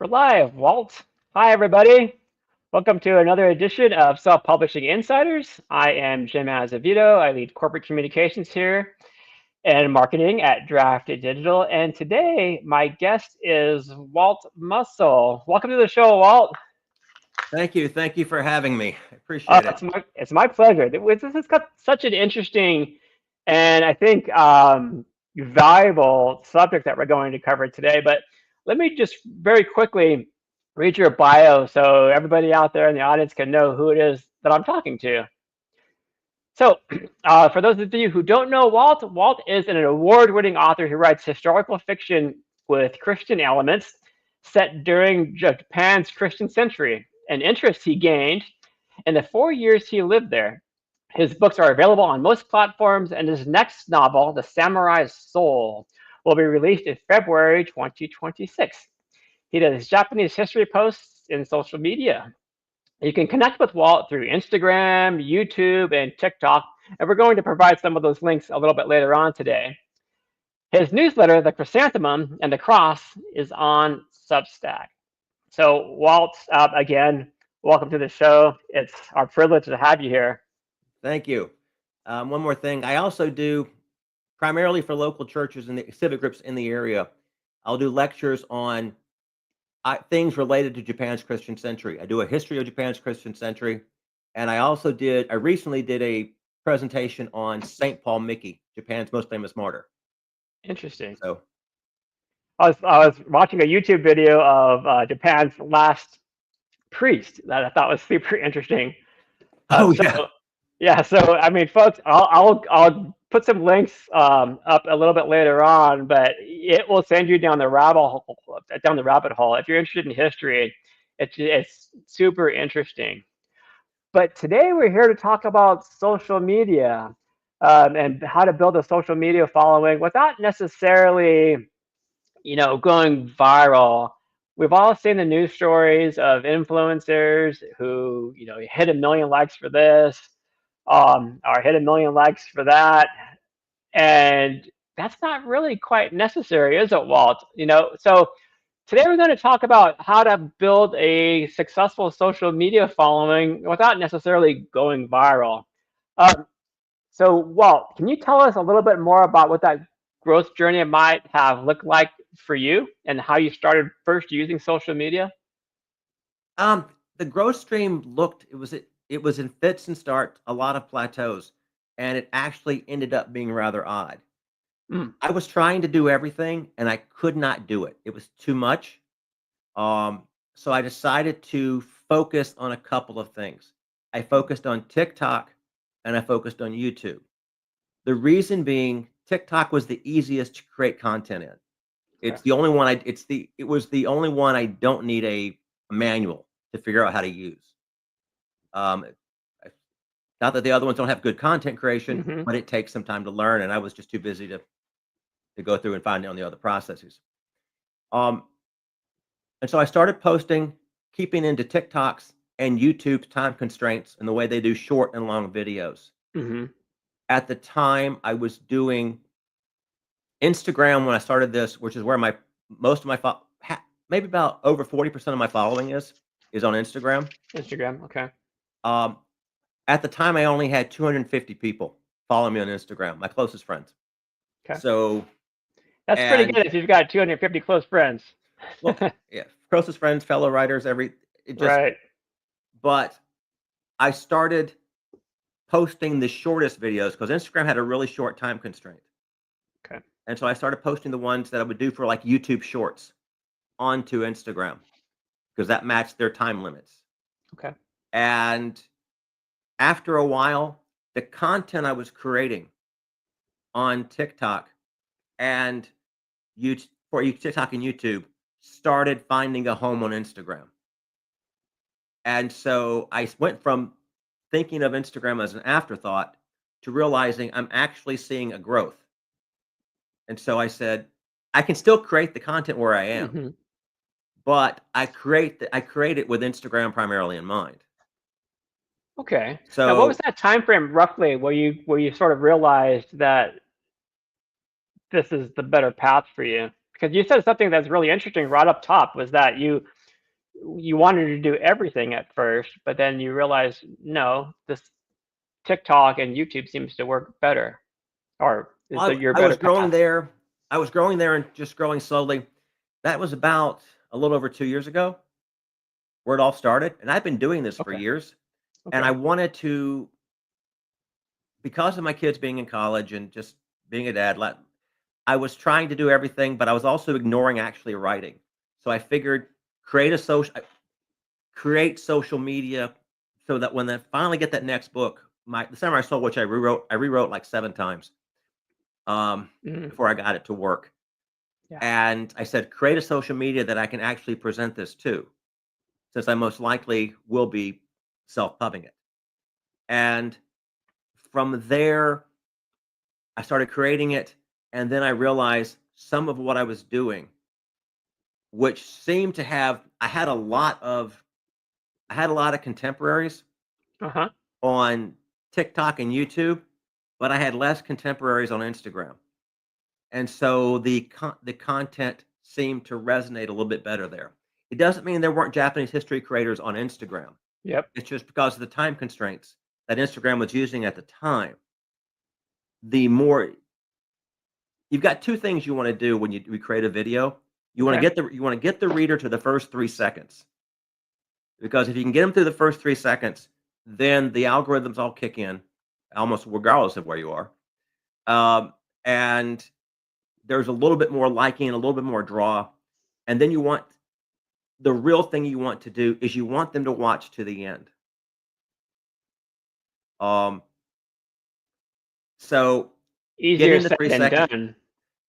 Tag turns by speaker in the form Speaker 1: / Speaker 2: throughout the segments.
Speaker 1: We're live, Walt. Hi, everybody. Welcome to another edition of Self-Publishing Insiders. I am Jim Azevedo. I lead corporate communications here and marketing at Draft Digital. And today, my guest is Walt Muscle. Welcome to the show, Walt.
Speaker 2: Thank you. Thank you for having me. I appreciate it.
Speaker 1: It's my pleasure. This has got such an interesting and I think valuable subject that we're going to cover today. But let me just very quickly read your bio so everybody out there in the audience can know who it is that I'm talking to. So, for those of you who don't know Walt, Walt is an award-winning author who writes historical fiction with Christian elements set during Japan's Christian century, an interest he gained in the 4 years he lived there. His books are available on most platforms, and his next novel, The Samurai's Soul, will be released in February 2026. He does Japanese history posts in social media. You can connect with Walt through Instagram, YouTube, and TikTok, and we're going to provide some of those links a little bit later on today. His newsletter, The Chrysanthemum and the Cross, is on Substack. So, Walt, again, welcome to the show. It's our privilege to have you here.
Speaker 2: Thank you. One more thing. I also do primarily for local churches and the civic groups in the area. I'll do lectures on things related to Japan's Christian century. I do a history of Japan's Christian century, and I recently did a presentation on Saint Paul Miki, Japan's most famous martyr.
Speaker 1: Interesting.
Speaker 2: So,
Speaker 1: I was watching a YouTube video of Japan's last priest that I thought was super interesting.
Speaker 2: oh
Speaker 1: So
Speaker 2: yeah,
Speaker 1: yeah, so I mean, folks, I'll put some links up a little bit later on, but it will send you down the rabbit hole. If you're interested in history, it's super interesting. But today we're here to talk about social media and how to build a social media following without necessarily, going viral. We've all seen the news stories of influencers who, hit a million likes for this, or hit a million likes for that, and that's not really quite necessary, is it, Walt? So today we're going to talk about how to build a successful social media following without necessarily going viral. Um, so, Walt, can you tell us a little bit more about what that growth journey might have looked like for you and how you started first using social media?
Speaker 2: um, the growth stream it was in fits and starts, a lot of plateaus, and it actually ended up being rather odd.
Speaker 1: Mm,
Speaker 2: I was trying to do everything, and I could not do it. It was too much. Um, so I decided to focus on a couple of things. I focused on TikTok and I focused on YouTube. The reason being TikTok was the easiest to create content in.
Speaker 1: okay.
Speaker 2: It's the only one I it's the it was the only one I don't need a manual to figure out how to use. I- Not that the other ones don't have good content creation,
Speaker 1: Hmm.
Speaker 2: but it takes some time to learn, and I was just too busy to go through and find out on the other processes. Um, And so I started posting, keeping into TikToks and YouTube's time constraints and the way they do short and long videos.
Speaker 1: Hmm.
Speaker 2: At the time, I was doing Instagram when I started this, which is where my most of my maybe about over 40% of my following is on Instagram.
Speaker 1: Instagram. Okay.
Speaker 2: Um, at the time, I only had 250 people follow me on Instagram, my closest friends.
Speaker 1: Okay.
Speaker 2: So,
Speaker 1: That's pretty
Speaker 2: and
Speaker 1: good if you've got 250 close friends.
Speaker 2: well, yeah, closest friends, fellow writers, it just,
Speaker 1: Right.
Speaker 2: but I started posting the shortest videos because Instagram had a really short time constraint.
Speaker 1: Okay.
Speaker 2: And so I started posting the ones that I would do for like YouTube shorts onto Instagram because that matched their time limits.
Speaker 1: Okay.
Speaker 2: And after a while, the content I was creating on TikTok and YouTube for TikTok and YouTube started finding a home on Instagram. And so I went from thinking of Instagram as an afterthought to realizing I'm actually seeing a growth. And so I said, I can still create the content where I am,
Speaker 1: Hmm.
Speaker 2: but I create it with Instagram primarily in mind.
Speaker 1: Okay. Now, what was
Speaker 2: So
Speaker 1: that time frame roughly where you sort of realized that this is the better path for you? because you said something that's really interesting right up top was that you wanted to do everything at first, but then you realized no, this TikTok and YouTube seems to work better, or is that
Speaker 2: Well,
Speaker 1: your
Speaker 2: I
Speaker 1: better
Speaker 2: was growing
Speaker 1: path?
Speaker 2: there. I was growing there and just growing slowly. That was about a little over 2 years ago where it all started, and I've been doing this for
Speaker 1: Okay,
Speaker 2: years, and I
Speaker 1: okay,
Speaker 2: wanted to, because of my kids being in college and just being a dad, I was trying to do everything, but I was also ignoring actually writing. So I figured create a social create social media so that when I finally get that next book, the Samurai Soul, which I rewrote like 7 times,
Speaker 1: mm,
Speaker 2: before I got it to work.
Speaker 1: yeah,
Speaker 2: And I said, create a social media that I can actually present this to, since I most likely will be self-pubbing it. And from there, I started creating it, and then I realized some of what I was doing, which seemed to have I had a lot of contemporaries
Speaker 1: uh-huh,
Speaker 2: on TikTok and YouTube, but I had less contemporaries on Instagram. And so the content seemed to resonate a little bit better there. It doesn't mean there weren't Japanese history creators on Instagram.
Speaker 1: yep,
Speaker 2: It's just because of the time constraints that Instagram was using at the time. The more you've got 2 things you wanna do when you create a video.
Speaker 1: okay,
Speaker 2: You wanna get the reader to the first 3 seconds, because if you can get them through the first 3 seconds, then the algorithms all kick in, almost regardless of where you are. Um, and there's a little bit more liking and a little bit more draw, and then the real thing you want to do is you want them to watch to the end. Um, so
Speaker 1: easier
Speaker 2: getting the
Speaker 1: said
Speaker 2: 3
Speaker 1: than
Speaker 2: seconds,
Speaker 1: done.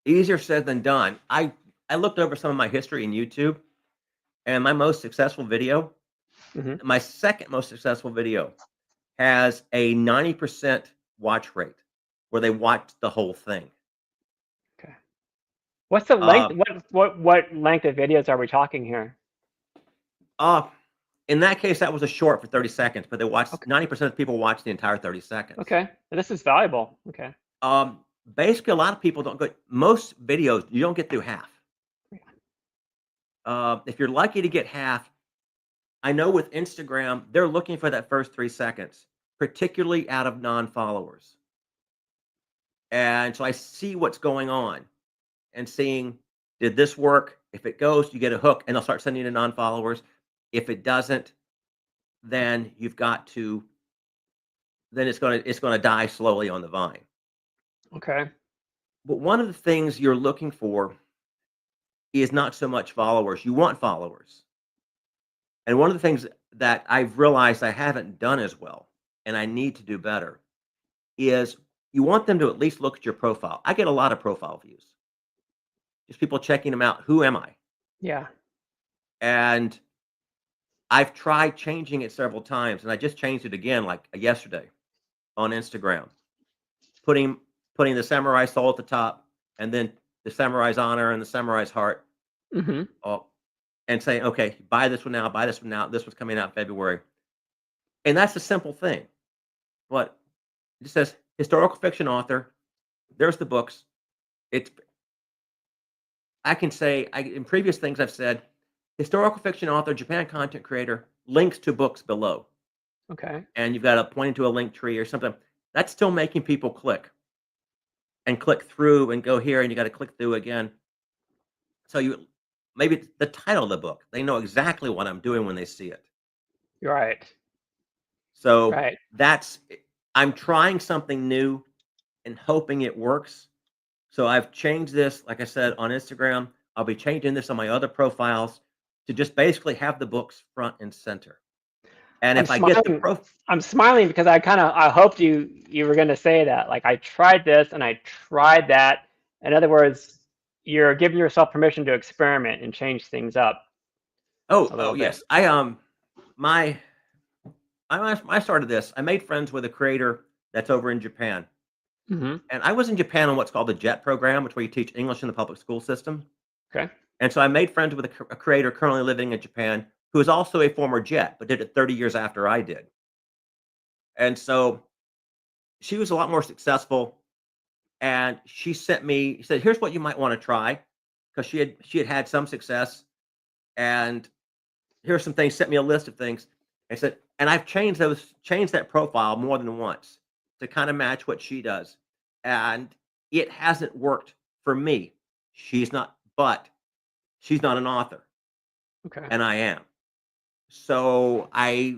Speaker 2: easier said than done. I looked over some of my history in YouTube, and
Speaker 1: Hmm.
Speaker 2: my second most successful video has a 90% watch rate where they watched the whole thing.
Speaker 1: Okay, what's the length?
Speaker 2: Uh,
Speaker 1: What length of videos are we talking here?
Speaker 2: uh, in that case, that was a short for 30 seconds, but they watched
Speaker 1: Okay,
Speaker 2: 90% of people watched the entire 30 seconds.
Speaker 1: okay, this is valuable. Okay,
Speaker 2: Basically, a lot of people don't go most videos, you don't get through half. If you're lucky to get half, I know with Instagram, they're looking for that first 3 seconds, particularly out of non-followers. And so I see what's going on and seeing, did this work? If it goes, you get a hook, and they'll start sending you to non-followers. If it doesn't, then you've got to then it's gonna die slowly on the vine.
Speaker 1: okay,
Speaker 2: But one of the things you're looking for is not so much followers. You want followers. And one of the things that I've realized I haven't done as well, and I need to do better, is you want them to at least look at your profile. I get a lot of profile views, just people checking them out. Who am I?
Speaker 1: yeah,
Speaker 2: And I've tried changing it several times, and I just changed it again like yesterday on Instagram, putting putting the samurai soul at the top, and then the samurai's honor and the samurai's heart,
Speaker 1: hmm,
Speaker 2: uh, and saying, okay, buy this one now, buy this one now. This one's coming out in February, and that's a simple thing. What it just says historical fiction author. There's the books. It's I can say in previous things I've said, historical fiction author, Japan content creator, links to books below,
Speaker 1: okay.
Speaker 2: and you've got to point to a link tree or something. That's still making people click and click through and go here, and you got to click through again. So you maybe it's the title of the book. They know exactly what I'm doing when they see it.
Speaker 1: You're right,
Speaker 2: So
Speaker 1: right.
Speaker 2: that's I'm trying something new and hoping it works. So I've changed this, like I said, on Instagram. I'll be changing this on my other profiles to just basically have the books front and center. And
Speaker 1: I'm
Speaker 2: if I get the
Speaker 1: smiling.
Speaker 2: pro
Speaker 1: I'm smiling because I hoped you were going to say that. Like I tried this and I tried that. In other words, you're giving yourself permission to experiment and change things up a
Speaker 2: oh
Speaker 1: little bit.
Speaker 2: yes, my I started this. I made friends with a creator that's over in Japan,
Speaker 1: Hmm.
Speaker 2: and I was in Japan on what's called the JET program, which where you teach English in the public school system.
Speaker 1: Okay.
Speaker 2: And so I made friends with a creator currently living in Japan who is also a former JET, but did it 30 years after I did. And so she was a lot more successful. And she said, here's what you might want to try. because she had some success, and here's some things. Sent me a list of things, and said, and I've changed that profile more than once to kind of match what she does, and it hasn't worked for me. She's not, but she's not an author,
Speaker 1: Okay.
Speaker 2: and I am. So I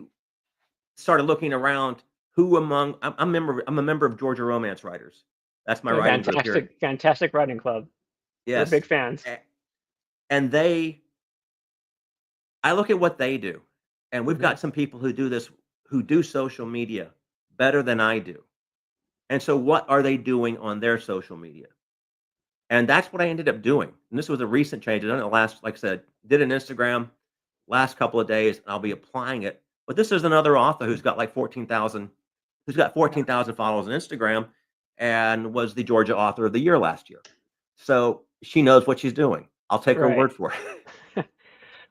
Speaker 2: started looking around who among I'm a member of Georgia Romance Writers. That's my
Speaker 1: Okay,
Speaker 2: writing group here.
Speaker 1: fantastic writing club. We're
Speaker 2: Yes.
Speaker 1: big fans.
Speaker 2: And I look at what they do. And we've
Speaker 1: Hmm.
Speaker 2: got some people who do this, who do social media better than I do. And so what are they doing on their social media? And that's what I ended up doing. And this was a recent change. I done it last, like I said, did an Instagram last couple of days, and I'll be applying it. But this is another author who's got like 14,000, who's got
Speaker 1: Yeah.
Speaker 2: 14,000 followers on Instagram, and was the Georgia Author of the Year last year. So she knows what she's doing. I'll take her
Speaker 1: Right.
Speaker 2: word for it.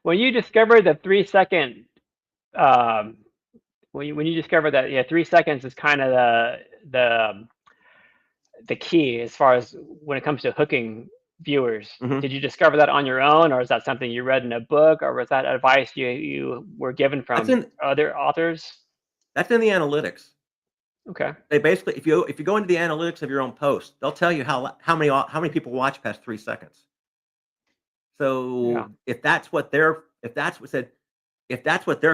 Speaker 1: When you discovered the 3 second, um, when you discovered that, yeah, 3 seconds is kind of the key as far as when it comes to hooking viewers.
Speaker 2: Mhm.
Speaker 1: Did you discover that on your own, or is that something you read in a book, or was that advice you were given
Speaker 2: That's
Speaker 1: from
Speaker 2: in
Speaker 1: other authors?
Speaker 2: that's in the analytics.
Speaker 1: Okay.
Speaker 2: They basically, if you go into the analytics of your own post, they'll tell you how many people watch past 3 seconds.
Speaker 1: Yeah.
Speaker 2: So if that's what they're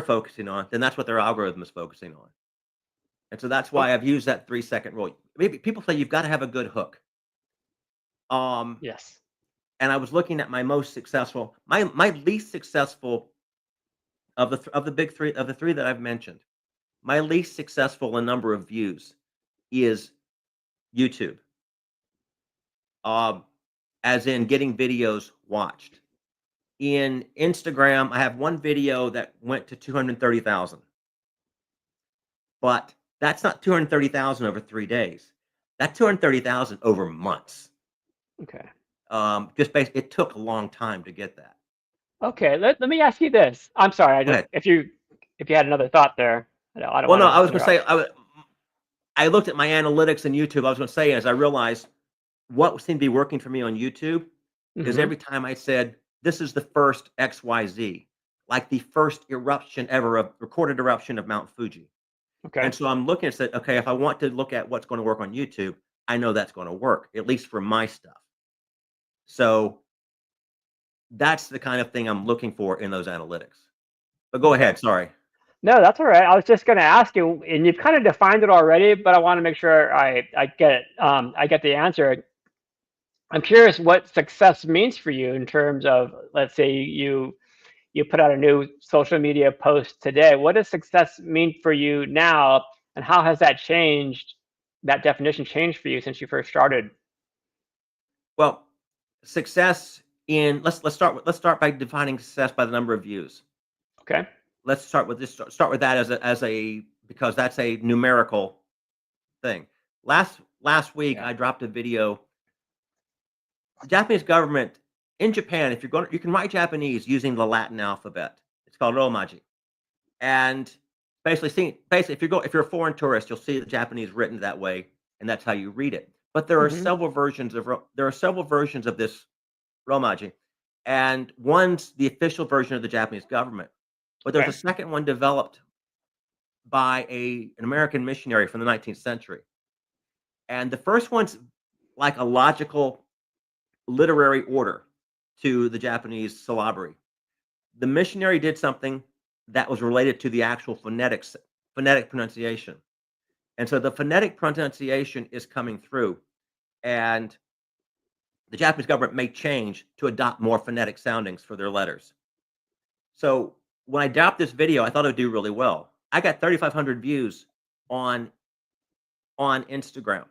Speaker 2: focusing on, then that's what their algorithm is focusing on. And so that's
Speaker 1: Oh,
Speaker 2: why I've used that 3-second rule. Maybe people say you've got to have a good hook. Um,
Speaker 1: yes.
Speaker 2: and I was looking at my least successful of the big three, of the three that I've mentioned. My least successful in number of views is YouTube. Um, as in getting videos watched. In Instagram, I have one video that went to 230,000, but that's not 230,000 over 3 days. That's 230,000 over months.
Speaker 1: Okay.
Speaker 2: It took a long time to get that.
Speaker 1: Okay. Let me ask you this. I'm sorry.
Speaker 2: Go ahead.
Speaker 1: If you had another thought there, I don't
Speaker 2: Well,
Speaker 1: want
Speaker 2: no,
Speaker 1: to
Speaker 2: I was going to say,
Speaker 1: interrupt.
Speaker 2: I looked at my analytics in YouTube. I was going to say, as I realized what seemed to be working for me on YouTube is
Speaker 1: Hmm.
Speaker 2: every time I said, this is the first XYZ, like the first eruption ever, of recorded eruption of Mount Fuji.
Speaker 1: Okay.
Speaker 2: And so I'm looking and said, okay, if I want to look at what's going to work on YouTube, I know that's going to work, at least for my stuff. So that's the kind of thing I'm looking for in those analytics. But go
Speaker 1: Okay.
Speaker 2: ahead. Sorry.
Speaker 1: No, that's all right. I was just going to ask you, and you've kind of defined it already, but I want to make sure I get it. I get the answer. I'm curious what success means for you in terms of, let's say you put out a new social media post today. What does success mean for you now, and how has that changed? That definition changed for you since you first started?
Speaker 2: Well, success in let's start by defining success by the number of views.
Speaker 1: Okay.
Speaker 2: Let's start with that as a because that's a numerical thing. Last week
Speaker 1: Yeah.
Speaker 2: I dropped a video. The Japanese government in Japan, if you're going, you can write Japanese using the Latin alphabet. It's called romaji, and if you're a foreign tourist, you'll see the Japanese written that way, and that's how you read it. But
Speaker 1: Hmm.
Speaker 2: there are several versions of this romaji, and one's the official version of the Japanese government. But there's a
Speaker 1: Okay.
Speaker 2: second one developed by an American missionary from the 19th century, and the first one's like a logical literary order to the Japanese syllabary. The missionary did something that was related to the actual phonetic pronunciation. And so the phonetic pronunciation is coming through, and the Japanese government may change to adopt more phonetic soundings for their letters. So when I dropped this video, I thought it would do really well. I got 3,500 views on Instagram,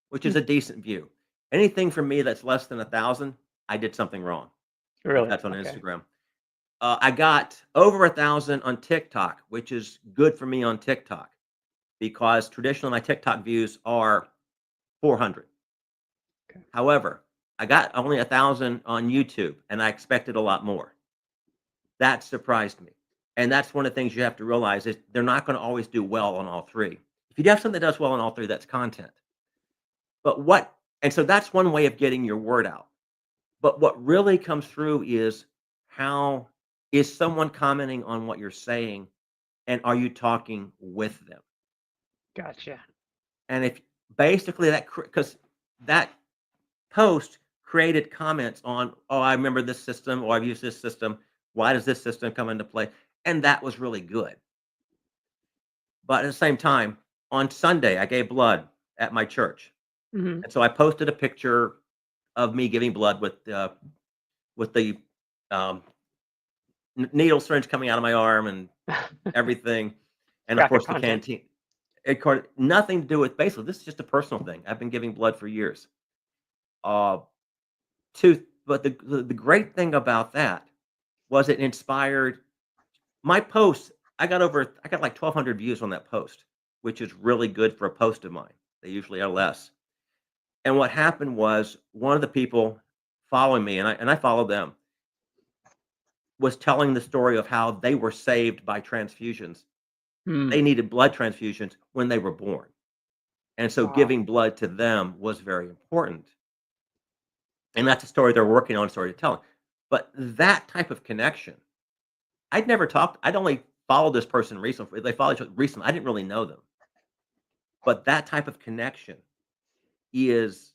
Speaker 2: which is a decent view. Anything from me that's less than 1,000, I did something wrong. If
Speaker 1: Really?
Speaker 2: that's on
Speaker 1: Okay.
Speaker 2: Instagram. I got over 1,000 on TikTok, which is good for me on TikTok because traditionally my TikTok views are 400.
Speaker 1: Okay.
Speaker 2: However, I got only 1,000 on YouTube, and I expected a lot more. That surprised me, and that's one of the things you have to realize is they're not going to always do well on all three. If you have something that does well on all three, that's content. But what? And so that's one way of getting your word out. But what really comes through is how is someone commenting on what you're saying, and are you talking with them?
Speaker 1: Gotcha.
Speaker 2: And if basically that because that post created comments on, "Oh, I remember this system," or "I've used this system. Why does this system come into play?" And that was really good. But at the same time, on Sunday, I gave blood at my church,
Speaker 1: Hmm.
Speaker 2: and so I posted a picture of me giving blood with the um, needle syringe coming out of my arm and everything, and of
Speaker 1: Graphic
Speaker 2: course the
Speaker 1: content.
Speaker 2: canteen. Nothing to do with basically. This is just a personal thing. I've been giving blood for years. Uh, but the great thing about that was it inspired my post. I got like 1,200 views on that post, which is really good for a post of mine. They usually are less. And what happened was one of the people following me, and I followed them, was telling the story of how they were saved by transfusions.
Speaker 1: Hmm.
Speaker 2: They needed blood transfusions when they were born. And so
Speaker 1: Wow.
Speaker 2: giving blood to them was very important. And that's a story they're working on storytelling. But that type of connection, I'd only followed this person recently. They followed each other recently. I didn't really know them. But that type of connection is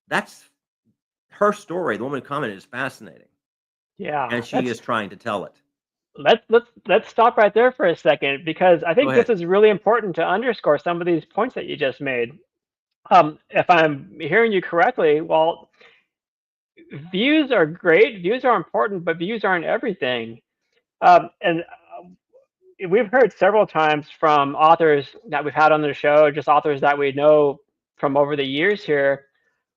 Speaker 2: that's her story. The woman who commented is fascinating.
Speaker 1: Yeah.
Speaker 2: And she
Speaker 1: That's
Speaker 2: is trying to tell it.
Speaker 1: let's stop right there for a second because I
Speaker 2: Go
Speaker 1: think this
Speaker 2: ahead.
Speaker 1: is really important to underscore some of these points that you just made. If I'm hearing you correctly, well, views are great, views are important, but views aren't everything. And we've heard several times from authors that we've had on the show, just authors that we know from over the years here,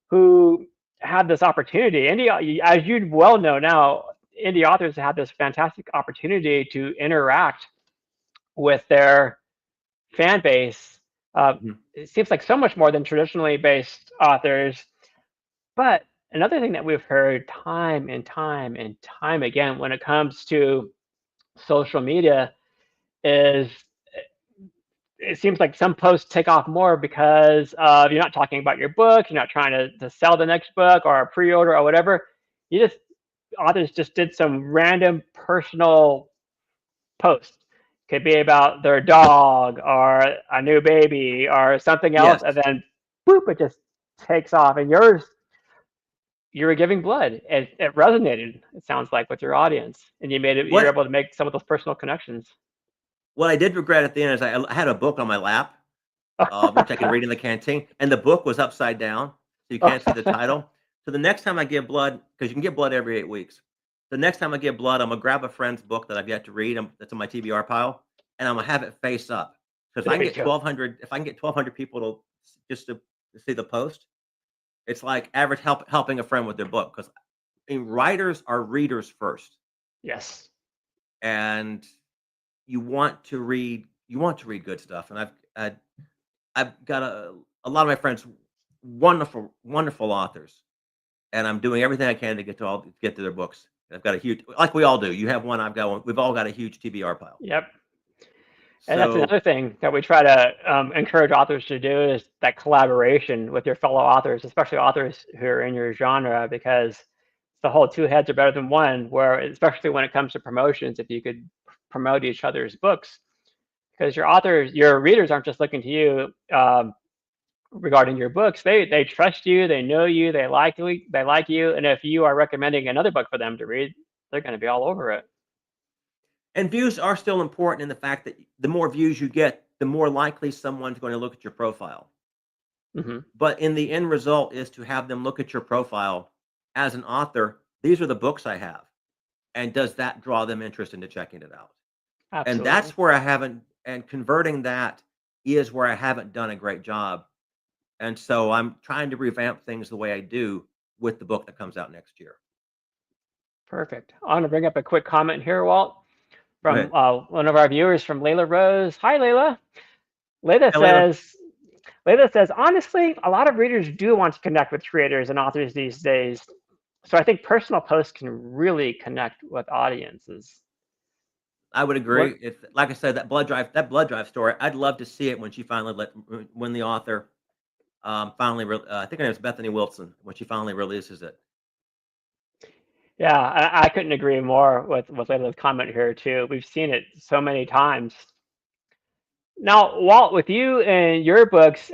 Speaker 1: who had this opportunity. Indie, as you well know now, indie authors have this fantastic opportunity to interact with their fan base.
Speaker 2: Mhm.
Speaker 1: It seems like so much more than traditionally based authors. But another thing that we've heard time and time and time again when it comes to social media is it seems like some posts take off more because you're not talking about your book, you're not trying to sell the next book or a pre-order or whatever. You just authors just did some random personal post. Could be about their dog or a new baby or something else,
Speaker 2: Yes.
Speaker 1: and then boop, it just takes off. And yours, you were giving blood. It resonated. It sounds like with your audience, and you made it. You're
Speaker 2: What
Speaker 1: able to make some of those personal connections.
Speaker 2: what I did regret at the end is I had a book on my lap, which I can read in the canteen, and the book was upside down, so you can't see the title. So the next time I give blood, because you can get blood every 8 weeks, the next time I give blood, I'm gonna grab a friend's book that I've yet to read, that's in my TBR pile, and I'm gonna have it face up. Because
Speaker 1: There you go.
Speaker 2: if I can get 1,200 people to see the post, it's like average helping a friend with their book. Because writers are readers first,
Speaker 1: Yes.
Speaker 2: and you want to read good stuff. And I've got a lot of my friends, wonderful authors, and I'm doing everything I can to get to their books. I've got a huge, like we all do. You have one, I've got one. We've all got a huge TBR pile.
Speaker 1: Yep. And that's
Speaker 2: So
Speaker 1: another thing that we try to encourage authors to do is that collaboration with your fellow authors, especially authors who are in your genre, because the whole two heads are better than one. Where especially when it comes to promotions, if you could promote each other's books, because your authors, your readers aren't just looking to you regarding your books. They trust you, they know you, they like you, and if you are recommending another book for them to read, they're going to be all over it.
Speaker 2: and views are still important in the fact that the more views you get, the more likely someone's going to look at your profile.
Speaker 1: Hmm.
Speaker 2: But in the end result is to have them look at your profile as an author. These are the books I have. And does that draw them interest into checking it out? And
Speaker 1: Absolutely.
Speaker 2: that's where I haven't, and converting that is where I haven't done a great job. And so I'm trying to revamp things the way I do with the book that comes out next year.
Speaker 1: Perfect. I want to bring up a quick comment here, Walt,
Speaker 2: Go
Speaker 1: from
Speaker 2: ahead.
Speaker 1: one of our viewers from Layla Rose. Hi, Layla. Layla
Speaker 2: Hey, Layla.
Speaker 1: says, Layla says, honestly, a lot of readers do want to connect with creators and authors these days. So I think personal posts can really connect with audiences.
Speaker 2: I would
Speaker 1: What?
Speaker 2: agree. If, like I said, that blood drive story, I'd love to see it when she finally when the author I think her name's Bethany Wilson, when she finally releases it.
Speaker 1: Yeah, I couldn't agree more with Layla's comment here too. We've seen it so many times. Now, Walt, with you and your books,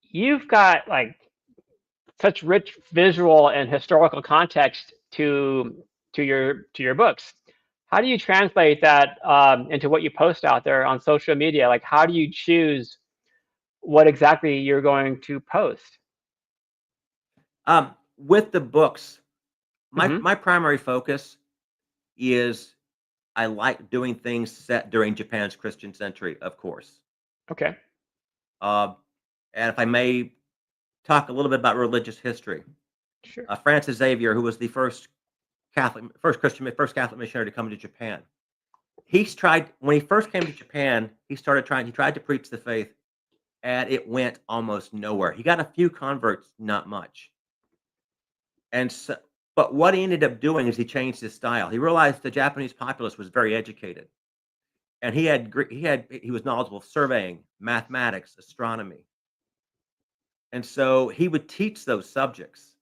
Speaker 1: you've got like such rich visual and historical context to your books. How do you translate that into what you post out there on social media? Like, how do you choose what exactly you're going to post?
Speaker 2: With the books, my
Speaker 1: Hmm.
Speaker 2: my primary focus is I like doing things set during Japan's Christian century, of course.
Speaker 1: Okay,
Speaker 2: Uh, and if I may talk a little bit about religious history,
Speaker 1: sure.
Speaker 2: Francis Xavier, who was the first Catholic missionary to come to Japan, he's tried when he first came to Japan. He tried to preach the faith, and it went almost nowhere. He got a few converts, not much. And so, but what he ended up doing is he changed his style. He realized the Japanese populace was very educated, and he was knowledgeable of surveying, mathematics, astronomy, and so he would teach those subjects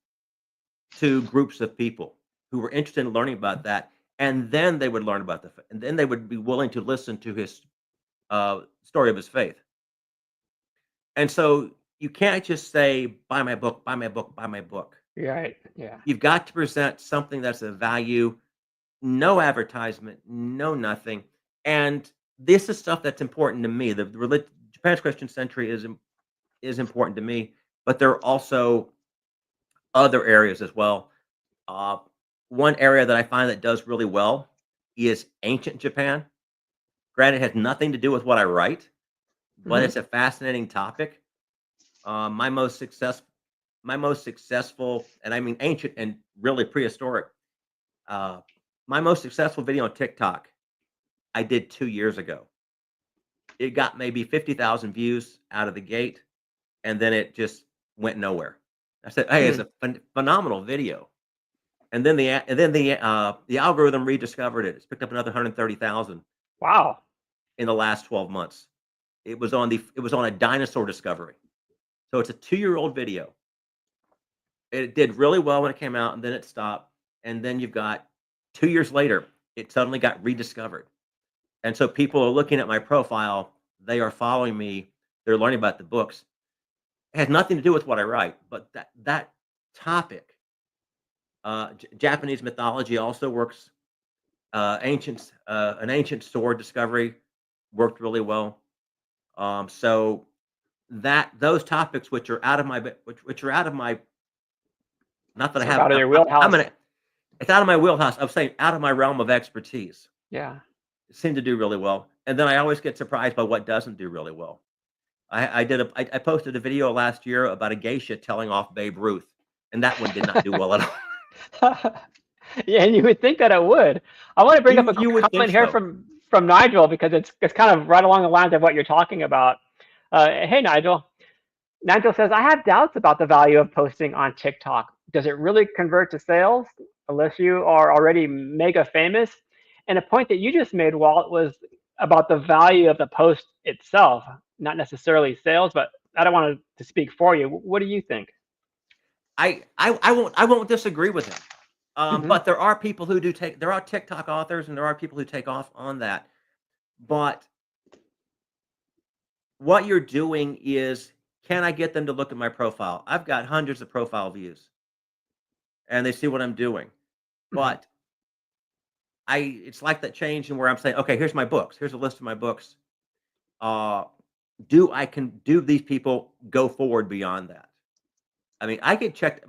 Speaker 2: to groups of people who were interested in learning about that, and then they would learn about and then they would be willing to listen to his story of his faith. And so you can't just say, "Buy my book, buy my book, buy my book."
Speaker 1: You're right. Yeah.
Speaker 2: You've got to present something that's of value. No advertisement, no nothing. And this is stuff that's important to me. Japan's Christian century is important to me, but there are also other areas as well. Uh, One area that I find that does really well is ancient Japan. Granted, it has nothing to do with what I write, but
Speaker 1: Hmm.
Speaker 2: it's a fascinating topic. Uh, my most success, my most successful, and I mean ancient and really prehistoric. Uh, my most successful video on TikTok I did 2 years ago. It got maybe 50,000 views out of the gate, and then it just went nowhere. I said, "Hey, it's
Speaker 1: Hmm.
Speaker 2: a phenomenal video." And then the algorithm rediscovered it. It's picked up another 130,000
Speaker 1: Wow.
Speaker 2: in the last 12 months. It was on a dinosaur discovery. So it's a 2-year-old video. It did really well when it came out, and then it stopped. And then you've got 2 years later, it suddenly got rediscovered. And so people are looking at my profile, they are following me, they're learning about the books. It has nothing to do with what I write, but that topic, Japanese mythology also works. An ancient sword discovery worked really well. So that those topics which are out of my which are out of my not that I
Speaker 1: Sort of
Speaker 2: have
Speaker 1: out of your
Speaker 2: I'm
Speaker 1: wheelhouse.
Speaker 2: gonna it's out of my wheelhouse. I'm saying out of my realm of expertise.
Speaker 1: Yeah.
Speaker 2: It seemed to do really well, and then I always get surprised by what doesn't do really well. I posted a video last year about a geisha telling off Babe Ruth, and that one did not do well at all.
Speaker 1: Yeah, and you would think that it would. I want to bring up a
Speaker 2: You
Speaker 1: quick
Speaker 2: would think
Speaker 1: comment here
Speaker 2: so.
Speaker 1: from Nigel because it's kind of right along the lines of what you're talking about. Hey, Nigel. Nigel says, I have doubts about the value of posting on TikTok. Does it really convert to sales unless you are already mega famous? And a point that you just made, Walt, was about the value of the post itself, not necessarily sales, but I don't want to speak for you. What do you think?
Speaker 2: I won't disagree with him.
Speaker 1: Hmm.
Speaker 2: But there are people who do take there are TikTok authors and there are people who take off on that. But what you're doing is, can I get them to look at my profile? I've got hundreds of profile views and they see what I'm doing.
Speaker 1: Hmm.
Speaker 2: But it's like that change in where I'm saying, okay, here's my books. Here's a list of my books. Uh, do these people go forward beyond that? I mean, I get checked.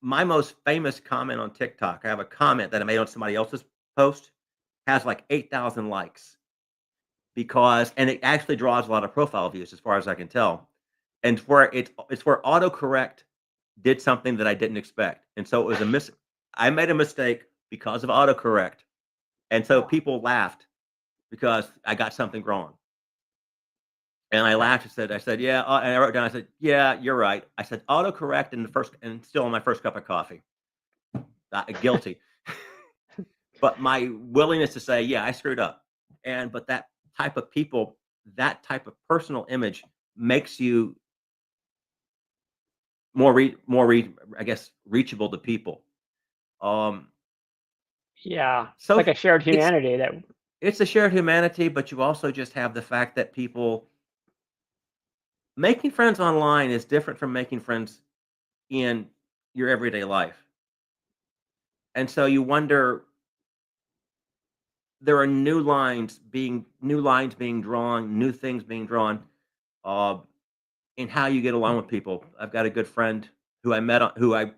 Speaker 2: My most famous comment on TikTok, I have a comment that I made on somebody else's post, has like 8,000 likes and it actually draws a lot of profile views as far as I can tell. And it's where autocorrect did something that I didn't expect. And so it was I made a mistake because of autocorrect. And so
Speaker 1: Oh,
Speaker 2: people laughed because I got something wrong. And I
Speaker 1: yeah.
Speaker 2: laughed and yeah. And I wrote down, I said, yeah, you're right. I said, autocorrect and still on my first cup of coffee. Guilty. But my willingness to say, yeah, I screwed up. But type of people, that type of personal image makes you I guess, reachable to people. Um,
Speaker 1: Yeah, it's
Speaker 2: so
Speaker 1: like a shared
Speaker 2: it's
Speaker 1: humanity that.
Speaker 2: it's a shared humanity, but you also just have the fact that people making friends online is different from making friends in your everyday life. And so you wonder there are new lines being drawn, new things being drawn, uh, in how you get along with people. I've got a good friend who I met on who I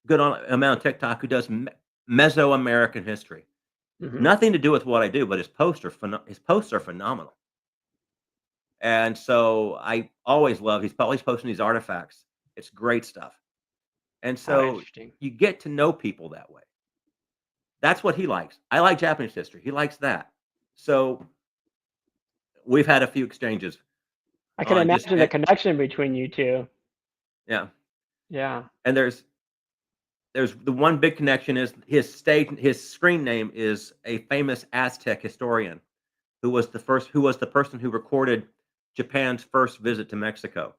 Speaker 2: good on I'm on TikTok who does Mesoamerican history.
Speaker 1: Mhm.
Speaker 2: Nothing to do with what I do, but his posts are phenomenal. And so I always love he's always posting these artifacts. It's great stuff. And
Speaker 1: Oh,
Speaker 2: so
Speaker 1: interesting.
Speaker 2: you get to know people that way. That's what he likes. I like Japanese history. He likes that. So we've had a few exchanges
Speaker 1: I can
Speaker 2: on just
Speaker 1: imagine the connection between you 2.
Speaker 2: yeah.
Speaker 1: Yeah.
Speaker 2: And there's the one big connection is his screen name is a famous Aztec historian who was the person who recorded Japan's first visit to Mexico.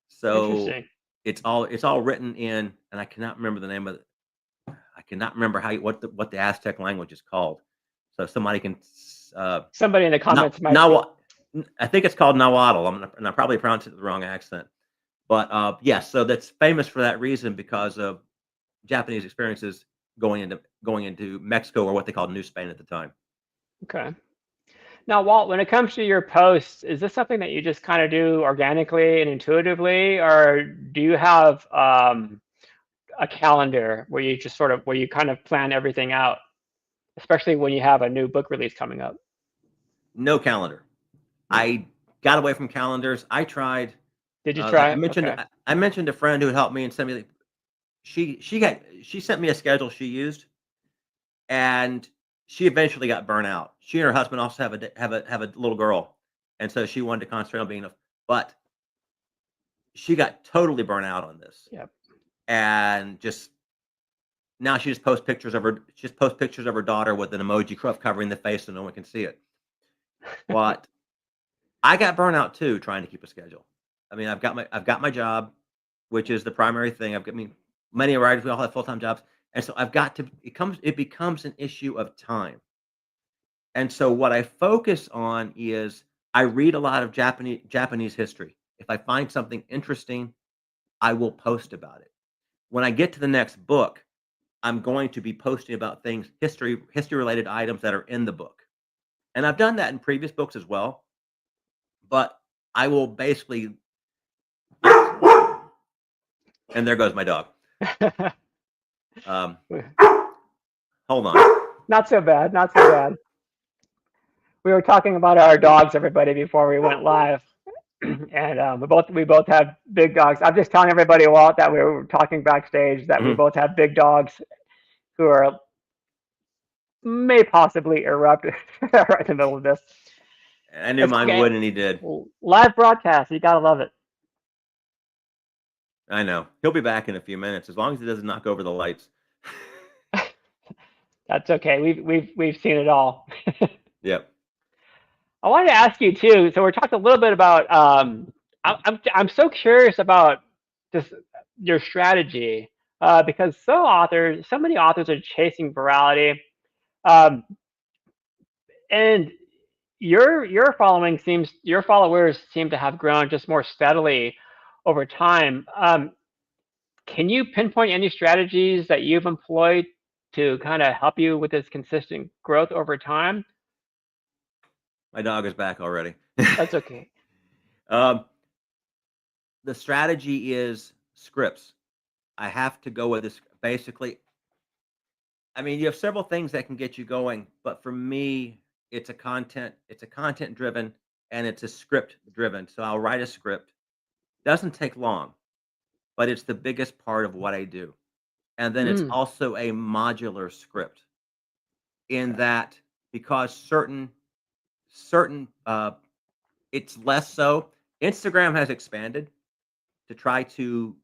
Speaker 2: So
Speaker 1: Interesting.
Speaker 2: it's all written in, and I cannot remember the name of it. I cannot remember what the Aztec language is called. So somebody can
Speaker 1: Somebody in the
Speaker 2: not
Speaker 1: comments might be.
Speaker 2: now I think it's called Nahuatl. And I probably pronounced it with the wrong accent. But yes, so that's famous for that reason because of Japanese experiences going into Mexico or what they called New Spain at the time.
Speaker 1: Okay. Now, Walt, when it comes to your posts, is this something that you just kind of do organically and intuitively, or do you have a calendar where you just sort of where you kind of plan everything out, especially when you have a new book release coming up?
Speaker 2: No calendar. I got away from calendars. I tried.
Speaker 1: Did you try
Speaker 2: I
Speaker 1: it?
Speaker 2: mentioned
Speaker 1: Okay.
Speaker 2: I mentioned a friend who helped me and sent me. She sent me a schedule she used, and she eventually got burnt out. She and her husband also have a little girl, and so she wanted to concentrate on being a. But she got totally burnt out on this,
Speaker 1: Yep.
Speaker 2: and just now she just posts pictures of her daughter with an emoji covering the face so no one can see it. But I got burnt out too trying to keep a schedule. I mean, I've got my job, which is the primary thing. I mean, many writers we all have full time jobs, and so I've got to. It becomes an issue of time. And so what I focus on is I read a lot of Japanese history. If I find something interesting, I will post about it. When I get to the next book, I'm going to be posting about things history related items that are in the book. And I've done that in previous books as well, but I will basically and there goes my dog. Um, hold on.
Speaker 1: Not so bad. Not so bad. We were talking about our dogs, everybody, before we went live, and we both have big dogs. I'm just telling everybody, Walt, that we were talking backstage that we
Speaker 2: Mhm.
Speaker 1: both have big dogs who are may possibly erupt right in the middle of this.
Speaker 2: I knew
Speaker 1: It's
Speaker 2: mine
Speaker 1: okay.
Speaker 2: would, and he did.
Speaker 1: Live broadcast, you gotta love it.
Speaker 2: I know. He'll be back in a few minutes as long as he doesn't knock over the lights.
Speaker 1: That's okay. We've seen it all.
Speaker 2: Yep.
Speaker 1: I wanted to ask you too. So we're talking a little bit about. I'm so curious about just your strategy because so many authors are chasing virality, um, and your followers seem to have grown just more steadily over time. Can you pinpoint any strategies that you've employed to kind of help you with this consistent growth over time?
Speaker 2: My dog is back already.
Speaker 1: That's okay.
Speaker 2: um, the strategy is scripts. I have to go with this. Basically, I mean, you have several things that can get you going, but for me, it's a content driven and it's a script driven. So I'll write a script. Doesn't take long, but it's the biggest part of what I do. And then it's
Speaker 1: Mm,
Speaker 2: also a modular script in
Speaker 1: okay,
Speaker 2: that because certain it's less so. Instagram has expanded to try to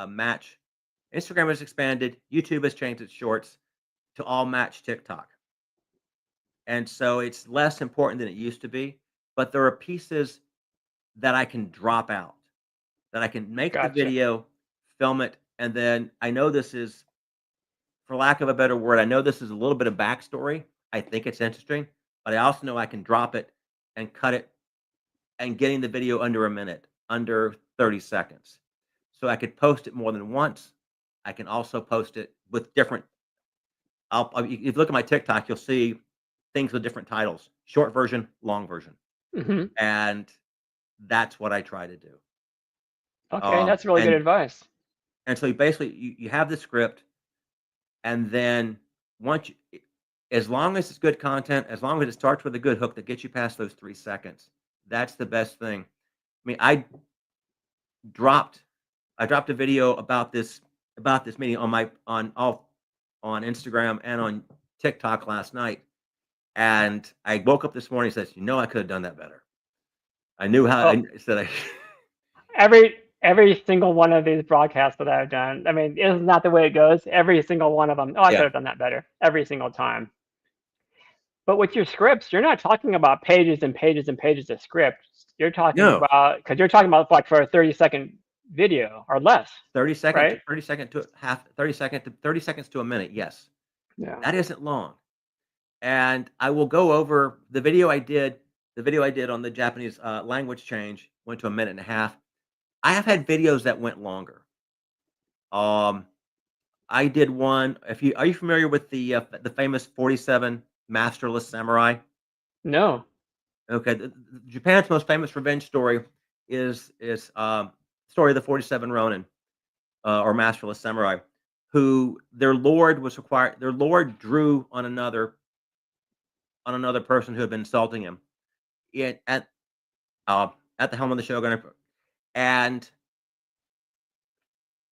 Speaker 2: match. Instagram has expanded. YouTube has changed its shorts to all match TikTok. And so it's less important than it used to be, but there are pieces that I can drop out, that I can make the
Speaker 1: gotcha.
Speaker 2: video, film it, and then I know this is for lack of a better word, I know this is a little bit of backstory. I think it's interesting, but I also know I can drop it and cut it and getting the video under a minute, under 30 seconds. So I could post it more than once. I can also post it with different. If you look at my TikTok, you'll see things with different titles: short version, long version,
Speaker 1: Hmm.
Speaker 2: and that's what I try to do.
Speaker 1: Okay, that's really good
Speaker 2: And
Speaker 1: advice.
Speaker 2: so you basically you have the script, and then once you, as long as it's good content, as long as it starts with a good hook that gets you past those 3 seconds, that's the best thing. I mean, dropped I dropped a video about this meeting on my on Instagram and on TikTok last night, and I woke up this morning and says, I could have done that better. I knew how.
Speaker 1: Oh,
Speaker 2: I said,
Speaker 1: every single one of these broadcasts that I've done, I mean, it's not the way it goes. Every single one of them, oh, I could
Speaker 2: yeah,
Speaker 1: have done that better every single time. But with your scripts, you're not talking about pages and pages and pages of scripts. You're talking
Speaker 2: no,
Speaker 1: about, because you're talking about like for a 30-second video or less,
Speaker 2: 30 second,
Speaker 1: right?
Speaker 2: 30 second to half, 30 second to 30 seconds to a minute. Yes,
Speaker 1: Yeah.
Speaker 2: that isn't long, and I will go over the video I did. The video I did on the Japanese language change went to a minute and a half. I have had videos that went longer. Um, I did one. If you Are you familiar with the famous 47 masterless samurai?
Speaker 1: No.
Speaker 2: Okay, Japan's most famous revenge story is story of the 47 Ronin or masterless samurai, who their lord drew on another person who had been insulting him in, uh, at the helm of the shogun, and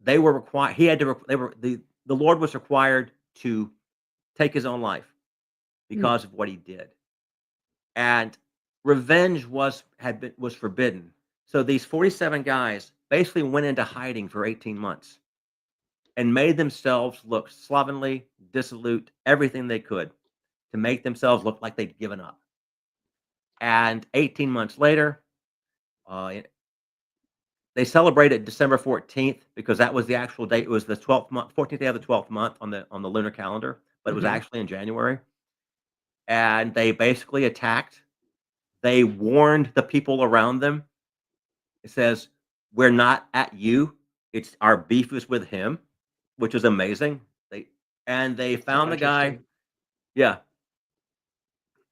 Speaker 2: they were required. He had to. They were the lord was required to take his own life
Speaker 1: Hmm.
Speaker 2: because of what he did. And revenge was forbidden. So these 47 guys basically went into hiding for 18 months and made themselves look slovenly, dissolute, everything they could to make themselves look like they'd given up. And 18 months later, they celebrated December 14th because that was the actual date. It was the 12th month, 14th day of the 12th month on the lunar calendar, but it was
Speaker 1: Hmm.
Speaker 2: actually in January. And they basically attacked. They warned the people around them. It says, "We're not at you. It's our beef is with him," which is amazing. They
Speaker 1: So
Speaker 2: found the guy.
Speaker 1: interesting.
Speaker 2: Yeah,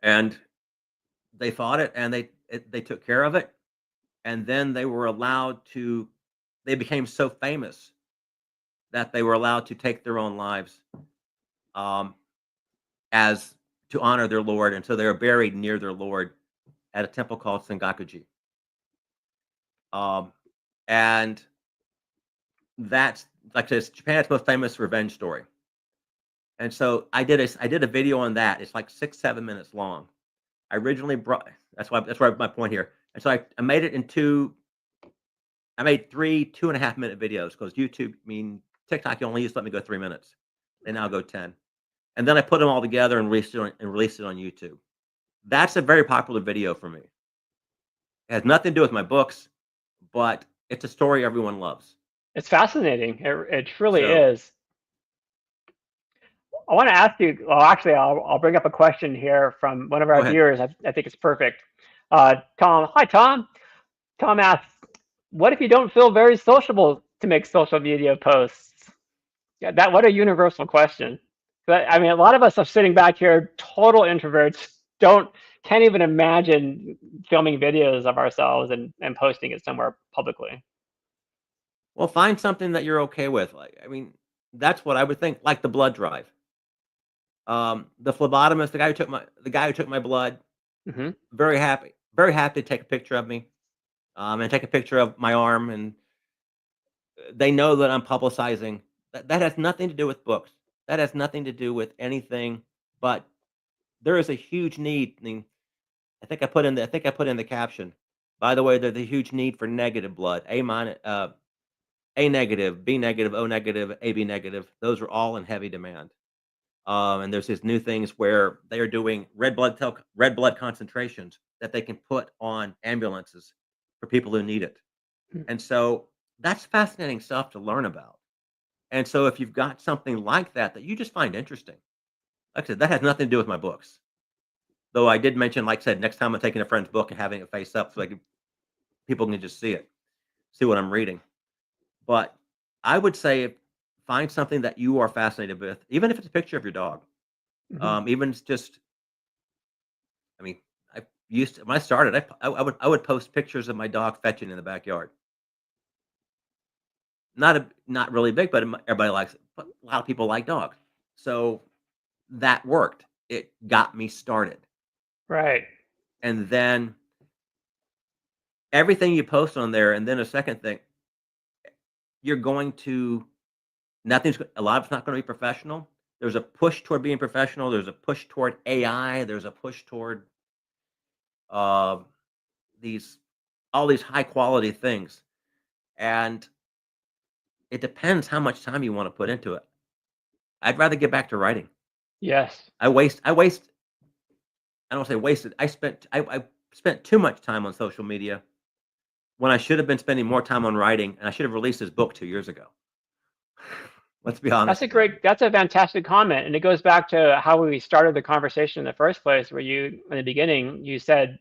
Speaker 2: and they fought it, and they took care of it, and then they were allowed to. They became so famous that they were allowed to take their own lives, um, as to honor their lord, and so they were buried near their lord at a temple called Sengakuji. Um, and that's like I said, Japan's most famous revenge story. And so I did a video on that. It's like 6, 7 minutes long. I originally brought that's why my point here. And so I made it in I made 3 2.5 minute videos because YouTube, I mean, TikTok, you only used to let me go 3 minutes. They now go 10. And then I put them all together and released it on YouTube. That's a very popular video for me. It has nothing to do with my books, but it's a story everyone loves.
Speaker 1: It's fascinating. It truly
Speaker 2: So
Speaker 1: is. I want to ask you, well, actually, I'll bring up a question here from one of
Speaker 2: go
Speaker 1: our
Speaker 2: ahead.
Speaker 1: viewers. I think it's perfect. Tom, hi, Tom. Tom asks, what if you don't feel very sociable to make social media posts? Yeah, what a universal question. But I mean, a lot of us are sitting back here, total introverts, can't even imagine filming videos of ourselves and posting it somewhere publicly.
Speaker 2: Well, find something that you're okay with. Like, I mean, that's what I would think. Like the blood drive. The phlebotomist, the guy who took my blood,
Speaker 1: Hmm.
Speaker 2: very happy to take a picture of me, and take a picture of my arm, and they know that I'm publicizing. That has nothing to do with books. That has nothing to do with anything. But there is a huge need. I mean, I think I put in the caption. By the way, there's a huge need for negative blood. A negative, B negative, O negative, AB negative. Those are all in heavy demand. And there's these new things where they are doing red blood concentrations that they can put on ambulances for people who need it. And so that's fascinating stuff to learn about. And so if you've got something like that that you just find interesting, like I said, that has nothing to do with my books. Though I did mention, like I said, next time I'm taking a friend's book and having it face up so people can just see it, see what I'm reading. But I would say find something that you are fascinated with, even if it's a picture of your dog.
Speaker 1: Hmm.
Speaker 2: Even it's just, I mean, I used to, when I started, I would post pictures of my dog fetching in the backyard. Not really big, but everybody likes it. But a lot of people like dogs, so that worked. It got me started,
Speaker 1: Right.
Speaker 2: and then everything you post on there, and then a second thing, you're going to a lot of it's not going to be professional. There's a push toward being professional. There's a push toward AI. There's a push toward uh, these all these high quality things, and it depends how much time you want to put into it. I'd rather get back to writing.
Speaker 1: Yes.
Speaker 2: I waste. I don't say wasted. I spent too much time on social media when I should have been spending more time on writing, and I should have released this book 2 years ago. Let's be honest about it.
Speaker 1: That's a fantastic comment. And it goes back to how we started the conversation in the first place, where in the beginning, you said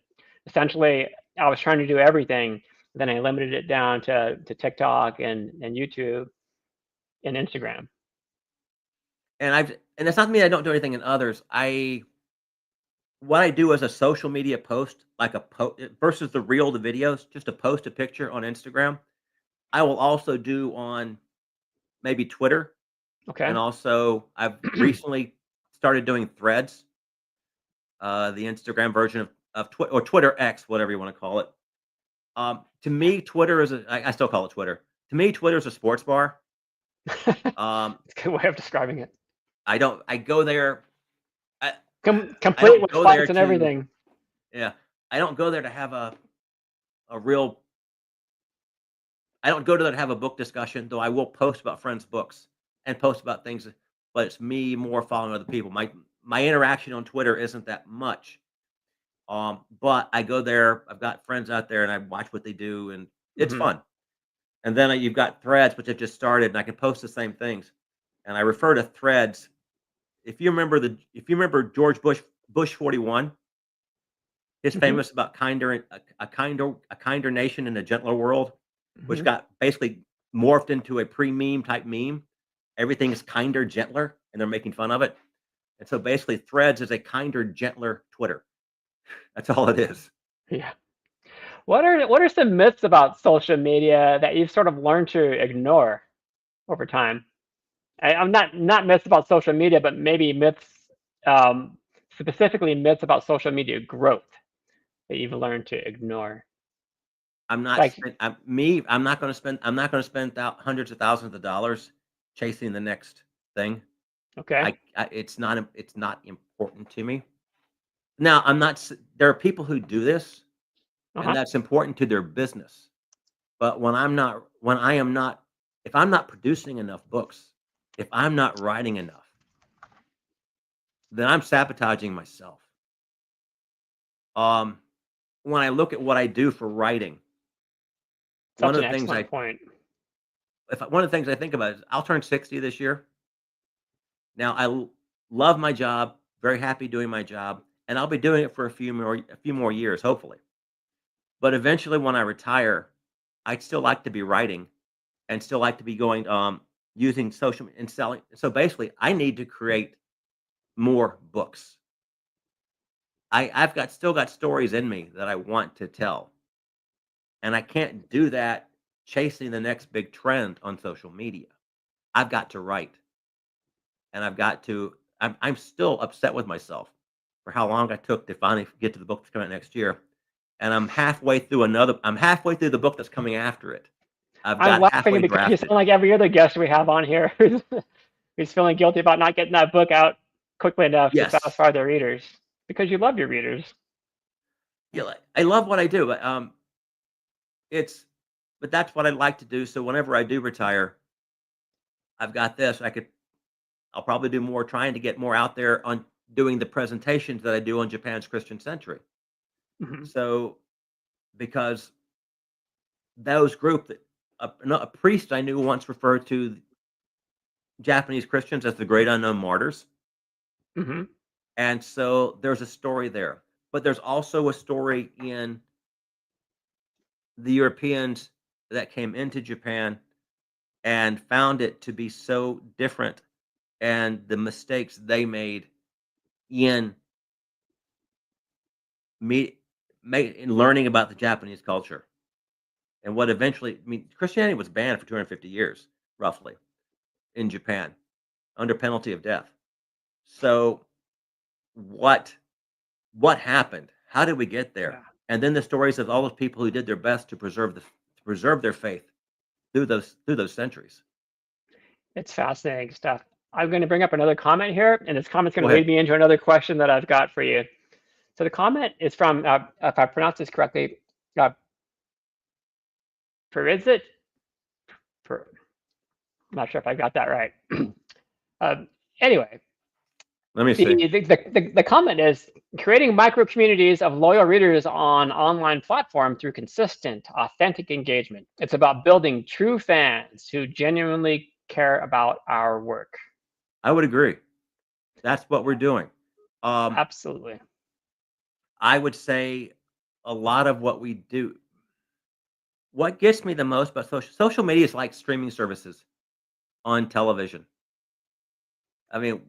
Speaker 1: essentially, I was trying to do everything. Then I limited it down to TikTok and YouTube and Instagram.
Speaker 2: And it's not me I don't do anything in others. What I do as a social media post, like a post versus the videos, just to post a picture on Instagram, I will also do on maybe Twitter, and
Speaker 1: Okay.
Speaker 2: also I've recently started doing Threads, the Instagram version of or Twitter X, whatever you want to call it. To me, Twitter is I still call it Twitter. To me, Twitter is a sports bar. Um,
Speaker 1: It's a good way of describing it.
Speaker 2: I go there. I, I
Speaker 1: Complete
Speaker 2: don't
Speaker 1: with
Speaker 2: go there
Speaker 1: fights and
Speaker 2: to
Speaker 1: everything.
Speaker 2: yeah. I don't go there to have a real. I don't go to there to have a book discussion, though I will post about friends' books and post about things. But it's me more following other people. My interaction on Twitter isn't that much. But I go there. I've got friends out there, and I watch what they do, and it's
Speaker 1: Hmm.
Speaker 2: fun. And then you've got Threads, which have just started, and I can post the same things. And I refer to Threads. If you remember George Bush 41, his
Speaker 1: Hmm.
Speaker 2: famous about a kinder nation in a gentler world, which
Speaker 1: Hmm.
Speaker 2: got basically morphed into a pre-meme type meme. Everything is kinder, gentler, and they're making fun of it. And so basically, Threads is a kinder, gentler Twitter. That's all it is.
Speaker 1: Yeah. What are some myths about social media that you've sort of learned to ignore over time? I'm not myths about social media, but maybe myths, um, specifically myths about social media growth that you've learned to ignore.
Speaker 2: I'm not
Speaker 1: Like,
Speaker 2: spend I'm me, I'm not gonna spend hundreds of thousands of dollars chasing the next thing.
Speaker 1: okay,
Speaker 2: It's not important to me. Now, I'm not s there are people who do this, and
Speaker 1: uh-huh,
Speaker 2: that's important to their business, but when I am not if I'm not producing enough books, if I'm not writing enough, then I'm sabotaging myself. Um, when I look at what I do for writing, one
Speaker 1: such
Speaker 2: of
Speaker 1: an
Speaker 2: the things
Speaker 1: excellent
Speaker 2: I
Speaker 1: point.
Speaker 2: one of the things I think about is I'll turn 60 this year. Now love my job, very happy doing my job, and I'll be doing it for a few more years, hopefully. But eventually, when I retire, I'd still like to be writing and still like to be going using social and selling. So basically, I need to create more books. I've got still got stories in me that I want to tell, and I can't do that chasing the next big trend on social media. I've got to write, and I've got to. I'm still upset with myself for how long I took to finally get to the book that's coming out next year, and I'm halfway through the book that's coming after it. I've
Speaker 1: I'm
Speaker 2: got
Speaker 1: laughing
Speaker 2: halfway
Speaker 1: because you
Speaker 2: drafted.
Speaker 1: sound like every other guest we have on here who's feeling guilty about not getting that book out quickly enough to
Speaker 2: Yes.
Speaker 1: satisfy their readers because you love your readers.
Speaker 2: Yeah, like, I love what I do, but, it's but that's what I'd like to do, so whenever I do retire, I've got this, I'll probably do more trying to get more out there on doing the presentations that I do on Japan's Christian Century.
Speaker 1: Hmm.
Speaker 2: So, because those group that no, a priest I knew once referred to Japanese Christians as the great unknown martyrs.
Speaker 1: Hmm.
Speaker 2: And so there's a story there. But there's also a story in the Europeans that came into Japan and found it to be so different, and the mistakes they made in me in learning about the Japanese culture, and what eventually, I mean, Christianity was banned for 250 years, roughly, in Japan under penalty of death. So what what happened? How did we get there?
Speaker 1: Yeah,
Speaker 2: And then the stories of all those people who did their best to preserve their faith through those centuries.
Speaker 1: it's fascinating stuff. I'm going to bring up another comment here, and this comment's going
Speaker 2: Go
Speaker 1: to
Speaker 2: ahead.
Speaker 1: lead me into another question that I've got for you. So the comment is from, if I pronounce this correctly, uh, Perizit. Per, I'm not sure if I got that right. Anyway,
Speaker 2: Let me
Speaker 1: the,
Speaker 2: see.
Speaker 1: the comment is creating micro communities of loyal readers on online platform through consistent, authentic engagement. It's about building true fans who genuinely care about our work.
Speaker 2: I would agree. That's what we're doing. Um,
Speaker 1: Absolutely.
Speaker 2: I would say a lot of what we do. What gets me the most about social media is like streaming services on television. I mean,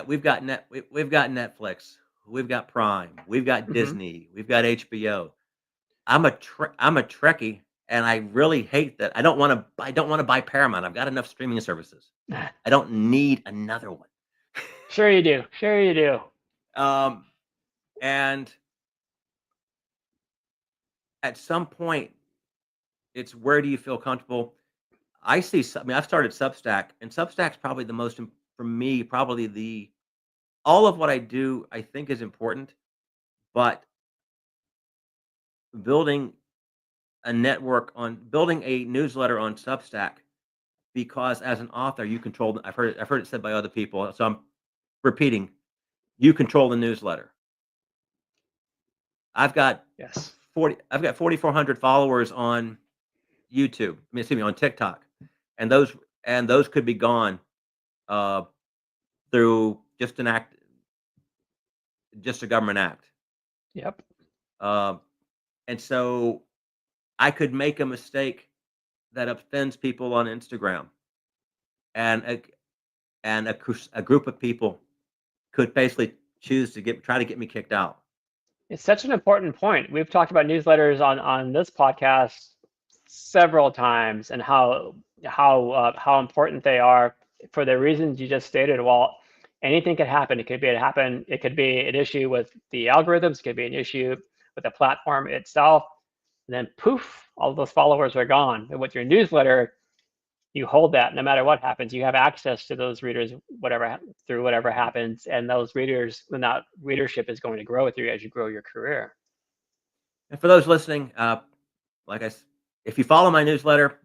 Speaker 2: we've got Netflix, we've got Prime, we've got
Speaker 1: Hmm.
Speaker 2: Disney, we've got HBO. I'm a Trekkie, and I really hate that. I don't want to buy Paramount. I've got enough streaming services. I don't need another one.
Speaker 1: Sure you do. Sure you do.
Speaker 2: Um, and at some point, it's where do you feel comfortable? I mean, I've started Substack, and Substack's probably the most for me, probably the all of what I do, I think is important, but building building a newsletter on Substack, because as an author, you control. I've heard it said by other people, so I'm repeating. You control the newsletter. I've got
Speaker 1: Yes.
Speaker 2: 4,400 followers on YouTube. I mean, excuse me, on TikTok, and those could be gone uh, through just a government act.
Speaker 1: Yep.
Speaker 2: Um, and so I could make a mistake that offends people on Instagram, and a group of people could basically choose to try to get me kicked out.
Speaker 1: It's such an important point. We've talked about newsletters on this podcast several times, and how important they are for the reasons you just stated. Well, anything could happen. It could be an issue with the algorithms. It could be an issue with the platform itself. And then poof, all those followers are gone. And with your newsletter, you hold that no matter what happens. You have access to those readers, through whatever happens, and those readers, and that readership is going to grow with you as you grow your career.
Speaker 2: And for those listening, like if you follow my newsletter,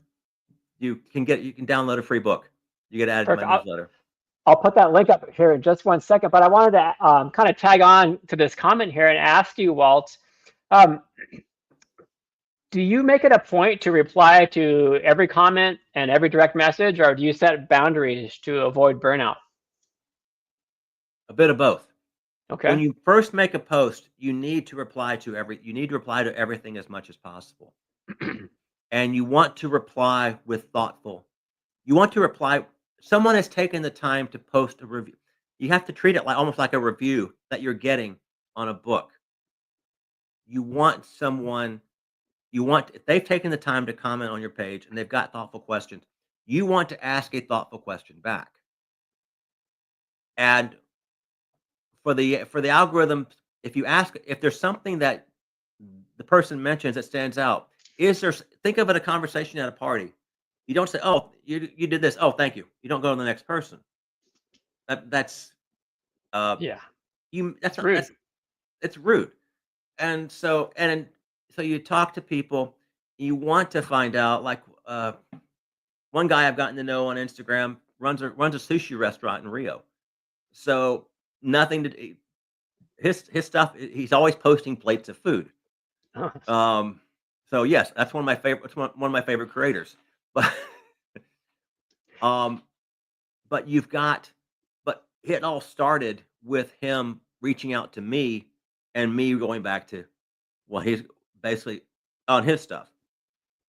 Speaker 2: you can download a free book. You get added to my
Speaker 1: Perfect.
Speaker 2: newsletter.
Speaker 1: I'll put that link up here in just one second, but I wanted to kind of tag on to this comment here and ask you, Walt, um, do you make it a point to reply to every comment and every direct message, or do you set boundaries to avoid burnout?
Speaker 2: A bit of both. When
Speaker 1: Okay.
Speaker 2: you first make a post, you need to reply to everything as much as possible. And you want to reply with thoughtful. You want to reply someone has taken the time to post a review. You have to treat it like almost like a review that you're getting on a book. You want someone if they've taken the time to comment on your page and they've got thoughtful questions, you want to ask a thoughtful question back. And for the algorithm, if there's something that the person mentions that stands out, think of it a conversation at a party. You don't say, "Oh, you did this. Oh, thank you." You don't go to the next person. That's uh
Speaker 1: Yeah,
Speaker 2: you that's
Speaker 1: it's
Speaker 2: not
Speaker 1: rude.
Speaker 2: that's it's rude. And so you talk to people, you want to find out like one guy I've gotten to know on Instagram runs a sushi restaurant in Rio. So nothing to his stuff. He's always posting plates of food. Um, so yes, that's one of my favorite creators. But um, but but it all started with him reaching out to me and me going back to, well, he's basically on his stuff.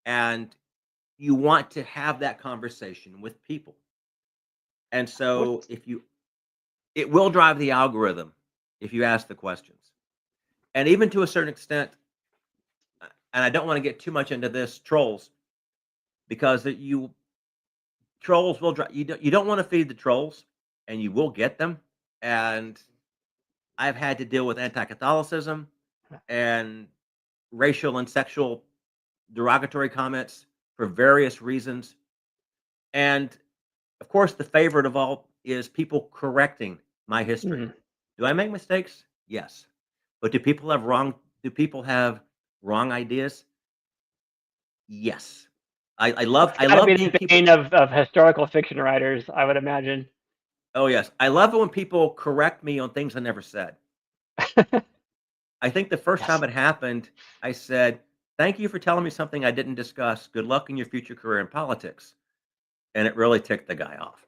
Speaker 2: And you want to have that conversation with people. And so
Speaker 1: What's
Speaker 2: it will drive the algorithm if you ask the questions. And even to a certain extent, and I don't want to get too much into this, trolls, because trolls will drive, you don't want to feed the trolls, and you will get them. And I've had to deal with anti-Catholicism and racial and sexual derogatory comments for various reasons. And of course, the favorite of all is people correcting my history.
Speaker 1: Mhm.
Speaker 2: Do I make mistakes? Yes. But do people have wrong ideas? Yes.
Speaker 1: That's
Speaker 2: I
Speaker 1: got to
Speaker 2: love
Speaker 1: be
Speaker 2: being
Speaker 1: the
Speaker 2: people.
Speaker 1: bane of historical fiction writers, I would imagine.
Speaker 2: Oh yes. I love it when people correct me on things I never said. I think the first
Speaker 1: Yes.
Speaker 2: time it happened, I said, "Thank you for telling me something I didn't discuss. Good luck in your future career in politics." And it really ticked the guy off.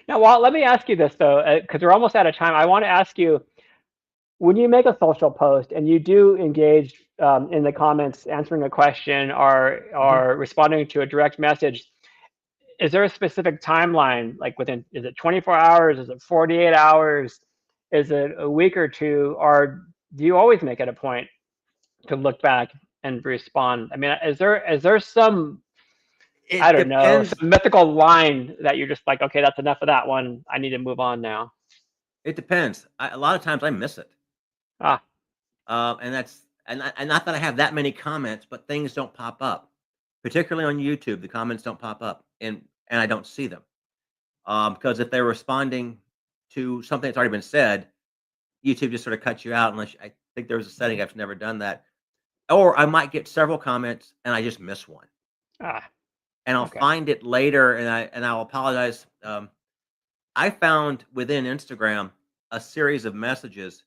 Speaker 1: Now, Walt, let me ask you this though, because we're almost out of time. I want to ask you, when you make a social post and you do engage in the comments, answering a question
Speaker 2: Mhm.
Speaker 1: or responding to a direct message, is there a specific timeline? Like is it 24 hours? Is it 48 hours? Is it a week or two? Or do you always make it a point to look back and respond? I mean, is there some, I
Speaker 2: It
Speaker 1: don't know,
Speaker 2: depends.
Speaker 1: some mythical line that you're just like, okay, that's enough of that one. I need to move on now.
Speaker 2: It depends. A lot of times I miss it.
Speaker 1: Ah,
Speaker 2: And and not that I have that many comments, but things don't pop up. Particularly on YouTube, the comments don't pop up, and I don't see them. Because if they're responding to something that's already been said, YouTube just sort of cuts you out I think there's a setting I've never done that. Or I might get several comments and I just miss one.
Speaker 1: ah,
Speaker 2: And I'll
Speaker 1: okay.
Speaker 2: find it later and I'll apologize. I found within Instagram a series of messages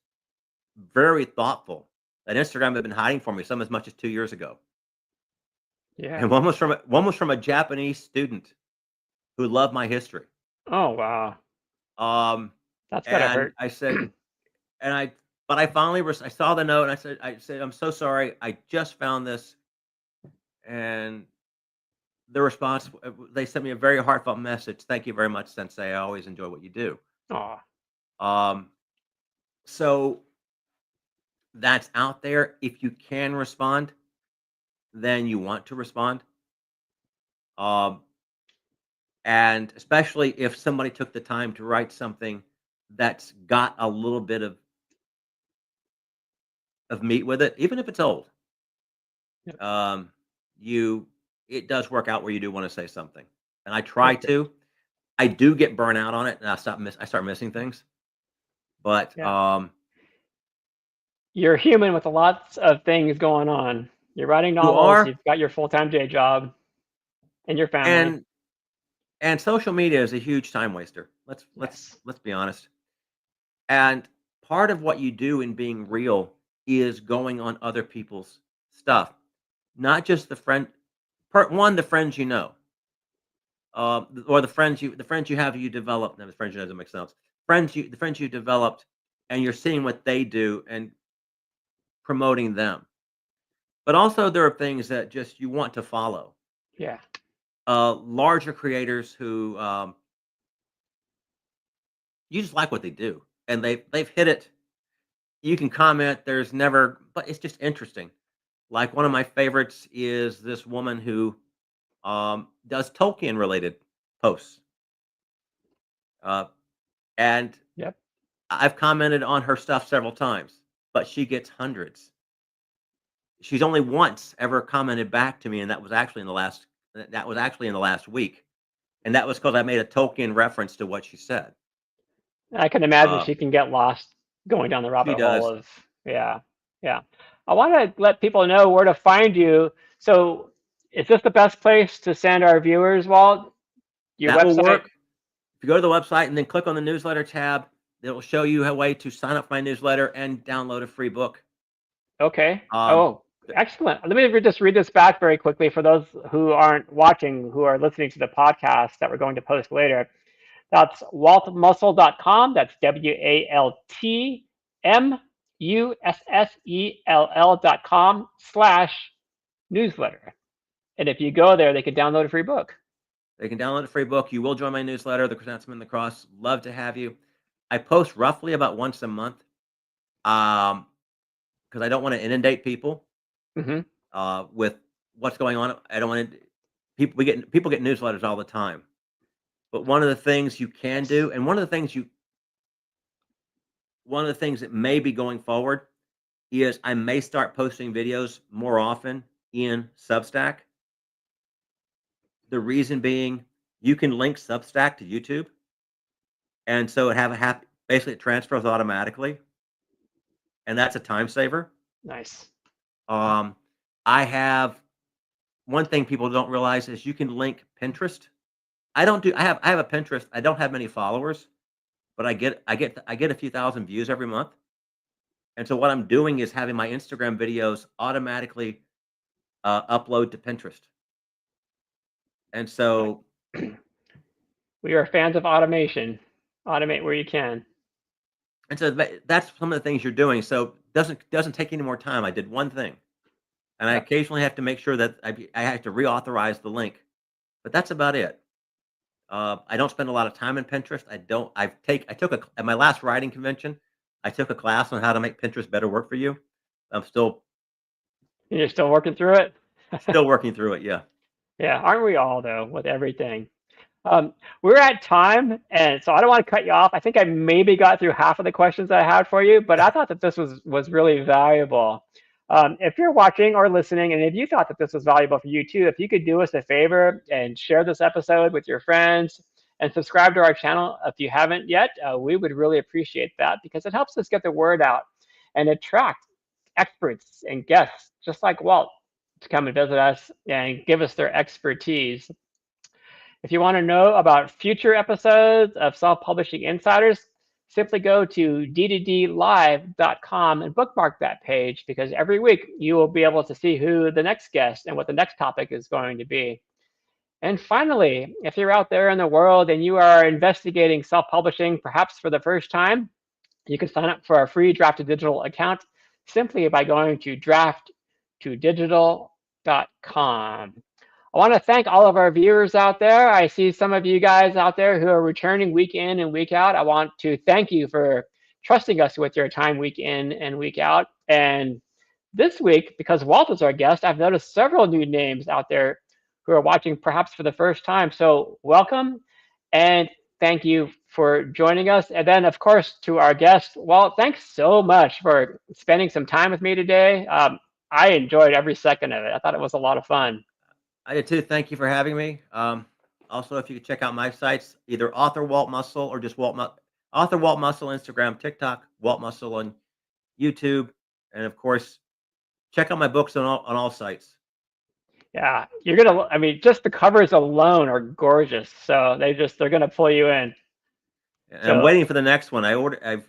Speaker 2: very thoughtful that Instagram had been hiding from me some as much as 2 years ago.
Speaker 1: Yeah.
Speaker 2: And one was from a Japanese student who loved my history.
Speaker 1: Oh, wow.
Speaker 2: Um,
Speaker 1: That's gotta
Speaker 2: and
Speaker 1: hurt.
Speaker 2: I said, and I, but I finally, I saw the note and I said, I'm so sorry. I just found this. And the response, they sent me a very heartfelt message. Thank you very much, Sensei. I always enjoy what you do.
Speaker 1: Oh,
Speaker 2: Um, so that's out there. If you can respond, then you want to respond. Um, and especially if somebody took the time to write something that's got a little bit of meat with it, even if it's old.
Speaker 1: yep.
Speaker 2: Um, you it does work out where you do want to say something, and I try
Speaker 1: It,
Speaker 2: to. I do get burnt out on it, and I start missing things. But
Speaker 1: yeah. You're human with lots of things going on. You're writing
Speaker 2: you
Speaker 1: novels,
Speaker 2: are,
Speaker 1: you've got your full-time day job and your family.
Speaker 2: and social media is a huge time waster.
Speaker 1: Yes.
Speaker 2: Let's be honest. And part of what you do in being real is going on other people's stuff, not just Part one, the friends you know, or the friends you have you developed. No, the friends you know doesn't make sense. The friends you developed, and you're seeing what they do and promoting them. But also, there are things that just you want to follow.
Speaker 1: Yeah.
Speaker 2: Larger creators who you just like what they do, and they've hit it. You can comment. There's never, but it's just interesting. Like one of my favorites is this woman who does Tolkien related posts. Uh, and
Speaker 1: Yep.
Speaker 2: I've commented on her stuff several times, but she gets hundreds. She's only once ever commented back to me, and that was actually in the last week, and that was because I made a Tolkien reference to what she said.
Speaker 1: I can imagine
Speaker 2: Uh,
Speaker 1: she can get lost going down the
Speaker 2: she
Speaker 1: rabbit hole
Speaker 2: does.
Speaker 1: of, yeah. Yeah. I want to let people know where to find you. So, is this the best place to send our viewers, Walt? Your
Speaker 2: That will
Speaker 1: website?
Speaker 2: work. If you go to the website and then click on the newsletter tab, it will show you a way to sign up for my newsletter and download a free book.
Speaker 1: Okay.
Speaker 2: Um,
Speaker 1: Oh, excellent. Let me just read this back very quickly for those who aren't watching, who are listening to the podcast that we're going to post later. That's waltmuscle.com. That's WALTMUSSELL.com/newsletter. And if you go there, they can download a free book.
Speaker 2: They can download a free book. You will join my newsletter, The Chrysanthemum and the Cross. Love to have you. I post roughly about once a month because I don't want to inundate people
Speaker 1: Mm-hmm.
Speaker 2: with what's going on. I don't want to. People get newsletters all the time. But one of the things you can do, and one of the things that may be going forward is I may start posting videos more often in Substack. The reason being, you can link Substack to YouTube, and so basically it transfers automatically, and that's a time saver.
Speaker 1: Nice.
Speaker 2: I have one thing people don't realize is you can link Pinterest. I have a Pinterest. I don't have many followers, but I get a few thousand views every month. And so what I'm doing is having my Instagram videos automatically upload to Pinterest. And so
Speaker 1: we are fans of automation. Automate where you can.
Speaker 2: And so that's some of the things you're doing. So it doesn't take any more time. I did one thing, and I occasionally have to make sure that I have to reauthorize the link, but that's about it. I don't spend a lot of time in Pinterest. At my last writing convention, I took a class on how to make Pinterest better work for you.
Speaker 1: You're still working through it?
Speaker 2: Still working through it, yeah.
Speaker 1: Yeah, aren't we all, though, with everything? We're at time, and so I don't want to cut you off. I think I maybe got through half of the questions I had for you, but I thought that this was really valuable. If you're watching or listening, and if you thought that this was valuable for you too, if you could do us a favor and share this episode with your friends and subscribe to our channel if you haven't yet, we would really appreciate that because it helps us get the word out and attract experts and guests just like Walt to come and visit us and give us their expertise. If you want to know about future episodes of Self-Publishing Insiders, simply go to dddlive.com and bookmark that page because every week you will be able to see who the next guest and what the next topic is going to be. And finally, if you're out there in the world and you are investigating self-publishing, perhaps for the first time, you can sign up for our free Draft to Digital account simply by going to draft2digital.com. I want to thank all of our viewers out there. I see some of you guys out there who are returning week in and week out. I want to thank you for trusting us with your time week in and week out. And this week, because Walt is our guest, I've noticed several new names out there who are watching perhaps for the first time. So welcome and thank you for joining us. And then, of course, to our guest, Walt, thanks so much for spending some time with me today. I enjoyed every second of it. I thought it was a lot of fun.
Speaker 2: I did too. Thank you for having me. Also, if you could check out my sites, either Author Walt Muscle or just Author Walt Muscle, Instagram, TikTok, Walt Muscle on YouTube, and of course, check out my books on all sites.
Speaker 1: Yeah, you're gonna. I mean, just the covers alone are gorgeous. So they're gonna pull you in.
Speaker 2: And so, I'm waiting for the next one. I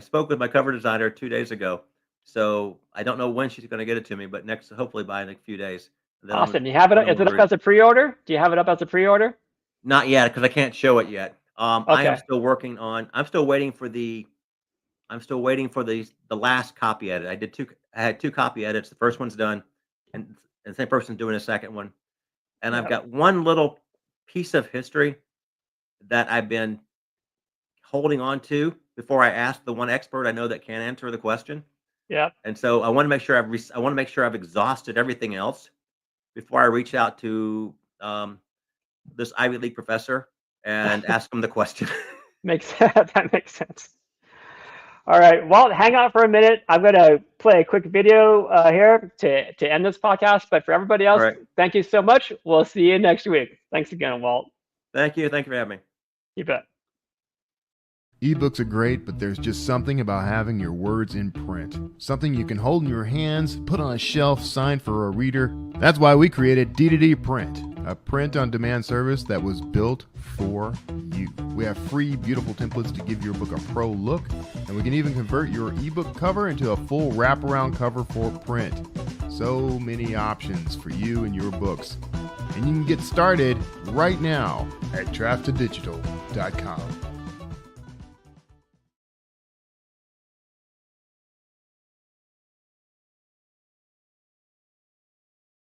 Speaker 2: spoke with my cover designer 2 days ago, so I don't know when she's going to get it to me, but hopefully by a few days.
Speaker 1: Awesome. You have it? Is it up as a pre-order? Do you have it up as a pre-order?
Speaker 2: Not yet, because I can't show it yet.
Speaker 1: Okay.
Speaker 2: I am still working on. I'm still waiting for the last copy edit. I had 2 copy edits. The first one's done, and the same person's doing a second one. And I've got one little piece of history that I've been holding on to before I ask the one expert I know that can answer the question.
Speaker 1: Yeah.
Speaker 2: And so I want to make sure I've exhausted everything else before I reach out to this Ivy League professor and ask him the question.
Speaker 1: That makes sense. All right, Walt, hang out for a minute. I'm going to play a quick video here to end this podcast. But for everybody else, Thank you so much. We'll see you next week. Thanks again, Walt.
Speaker 2: Thank you. Thank you for having me.
Speaker 1: You bet.
Speaker 3: Ebooks are great, but there's just something about having your words in print. Something you can hold in your hands, put on a shelf, sign for a reader. That's why we created DDD Print, a print-on-demand service that was built for you. We have free, beautiful templates to give your book a pro look, and we can even convert your ebook cover into a full wraparound cover for print. So many options for you and your books. And you can get started right now at Draft to Digital. distributor.com.